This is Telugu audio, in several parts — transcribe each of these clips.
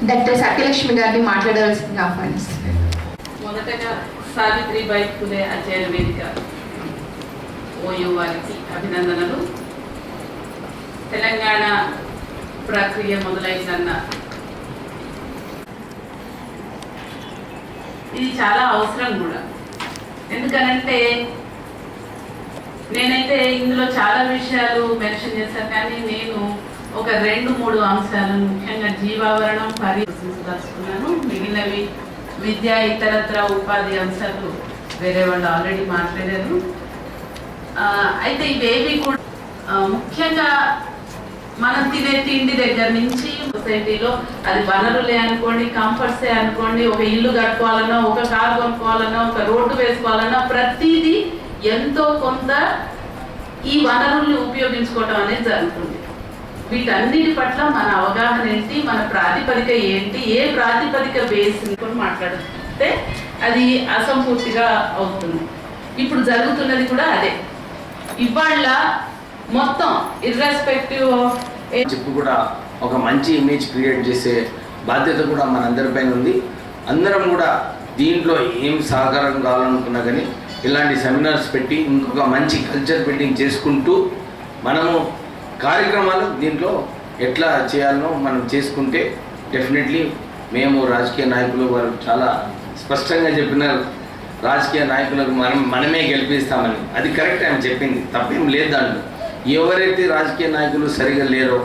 డాక్టర్ సత్యలక్ష్మి గారిని మాట్లాడవలసిందిగా ఆహ్వానిస్తున్నారు. మొదటగా సావిత్రిబాయి ఫులే అధ్యయన వేదిక ఓయూ వారికి అభినందనలు. తెలంగాణ ప్రక్రియ మొదలైందన్న ఇది చాలా అవసరం కూడా. ఎందుకనంటే నేనైతే ఇందులో చాలా విషయాలు మెన్షన్ చేశాను, కానీ నేను ఒక 2-3 అంశాలను ముఖ్యంగా జీవావరణం పరిశీలించదలుచుకున్నాను. మిగిలినవి విద్య ఇతరత్ర ఉపాధి అంశాలు వేరే వాళ్ళు ఆల్రెడీ మాట్లాడారు. అయితే ఇవేవి కూడా ముఖ్యంగా మనం తినే తిండి దగ్గర నుంచి సొసైటీలో అది వనరులే అనుకోండి, కంఫర్ట్సే అనుకోండి, ఒక ఇల్లు కట్టుకోవాలన్నా, ఒక కారు కొనుక్కోవాలన్నా, ఒక రోడ్డు వేసుకోవాలన్నా ప్రతిదీ ఎంతో కొంత ఈ వనరుల్ని ఉపయోగించుకోవడం అనేది జరుగుతుంది. వీటన్నిటి పట్ల మన అవగాహన ఏంటి, మన ప్రాతిపదిక ఏంటి, ఏ ప్రాతిపదిక బేస్ మాట్లాడితే అది అసంపూర్తిగా అవుతుంది. ఇప్పుడు జరుగుతున్నది కూడా అదే. ఇవాళ మొత్తం ఇర్రెస్పెక్టివ్ ఆఫ్ చెప్పు కూడా ఒక మంచి ఇమేజ్ క్రియేట్ చేసే బాధ్యత కూడా మనందరిపైన ఉంది. అందరం కూడా దీంట్లో ఏం సహకారం కావాలనుకున్నా కానీ ఇలాంటి సెమినార్స్ పెట్టి ఇంకొక మంచి కల్చర్ బిల్డింగ్ చేసుకుంటూ మనము కార్యక్రమాలు దీంట్లో ఎట్లా చేయాలనో మనం చేసుకుంటే డెఫినెట్లీ మేము రాజకీయ నాయకులు వారు చాలా స్పష్టంగా చెప్పినారు, రాజకీయ నాయకులకు మనమే గెలిపిస్తామని. అది కరెక్ట్ ఆయన చెప్పింది, తప్పేం లేదు దాంట్లో. ఎవరైతే రాజకీయ నాయకులు సరిగా లేరో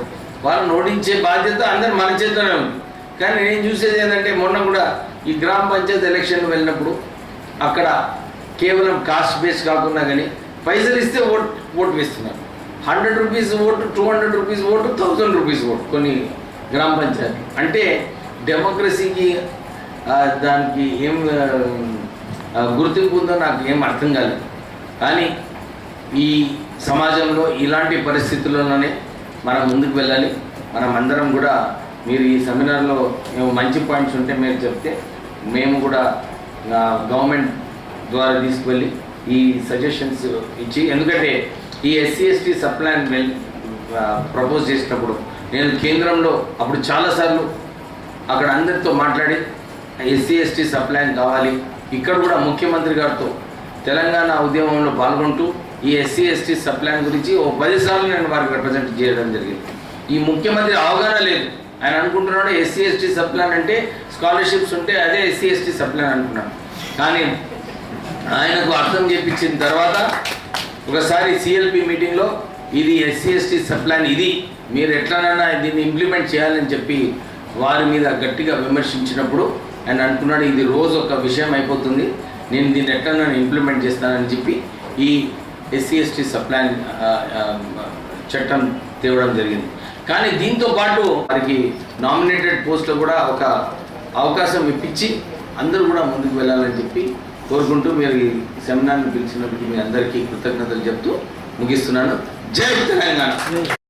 వాళ్ళని ఓడించే బాధ్యత అందరు మన చేతిలోనే ఉంది. కానీ నేను చూసేది ఏంటంటే మొన్న కూడా ఈ గ్రామ పంచాయతీ ఎలక్షన్ వెళ్ళినప్పుడు అక్కడ కేవలం కాస్ట్ బేస్ కాకుండా కానీ పైసలు ఇస్తే ఓటు వేస్తున్నారు. 100 rupees vote, 200 rupees vote, 1000 rupees vote కొన్ని గ్రామ పంచాయతీ. అంటే డెమోక్రసీకి దానికి ఏం గుర్తింపు ఉందో నాకు ఏం అర్థం కాలేదు. కానీ ఈ సమాజంలో ఇలాంటి పరిస్థితుల్లోనే మనం ముందుకు వెళ్ళాలి. మనం అందరం కూడా మీరు ఈ సెమినార్లో మంచి పాయింట్స్ ఉంటే మీరు చెప్తే మేము కూడా గవర్నమెంట్ ద్వారా తీసుకువెళ్ళి ఈ సజెషన్స్ ఇచ్చి, ఎందుకంటే ఈ SC ST sub plan propose చేసినప్పుడు నేను కేంద్రంలో అప్పుడు చాలాసార్లు అక్కడ అందరితో మాట్లాడి ఎస్సీ ఎస్టీ సబ్ ప్లాన్ కావాలి. ఇక్కడ కూడా ముఖ్యమంత్రి గారితో తెలంగాణ ఉద్యమంలో పాల్గొంటూ ఈ ఎస్సీ ఎస్టీ సబ్ ప్లాన్ గురించి 10 సార్లు నేను వారికి రిప్రజెంట్ చేయడం జరిగింది. ఈ ముఖ్యమంత్రి అవగాహన లేదు. ఆయన అనుకుంటున్నాడు ఎస్సీ ఎస్టీ సబ్ ప్లాన్ అంటే స్కాలర్షిప్స్ ఉంటే అదే ఎస్సీ ఎస్టీ సబ్ ప్లాన్ అనుకున్నాను. కానీ ఆయనకు అర్థం చేయించిన తర్వాత ఒకసారి సిఎల్పి మీటింగ్లో ఇది ఎస్సీ ఎస్టీ సబ్ ప్లాన్, ఇది మీరు ఎట్లనైనా దీన్ని ఇంప్లిమెంట్ చేయాలని చెప్పి వారి మీద గట్టిగా విమర్శించినప్పుడు ఆయన అనుకున్నాడు ఇది రోజు ఒక విషయం అయిపోతుంది, నేను దీన్ని ఎట్లనైనా ఇంప్లిమెంట్ చేస్తానని చెప్పి ఈ ఎస్సీ ఎస్టీ సబ్ ప్లాన్ చట్టం తేవడం జరిగింది. కానీ దీంతో పాటు వారికి నామినేటెడ్ పోస్ట్లో కూడా ఒక అవకాశం ఇప్పించి అందరూ కూడా ముందుకు వెళ్ళాలని చెప్పి కోరుకుంటూ మీరు ఈ సెమినార్ని పిలిచినప్పటికీ మీ అందరికీ కృతజ్ఞతలు చెప్తూ ముగిస్తున్నాను. జై తెలంగాణ.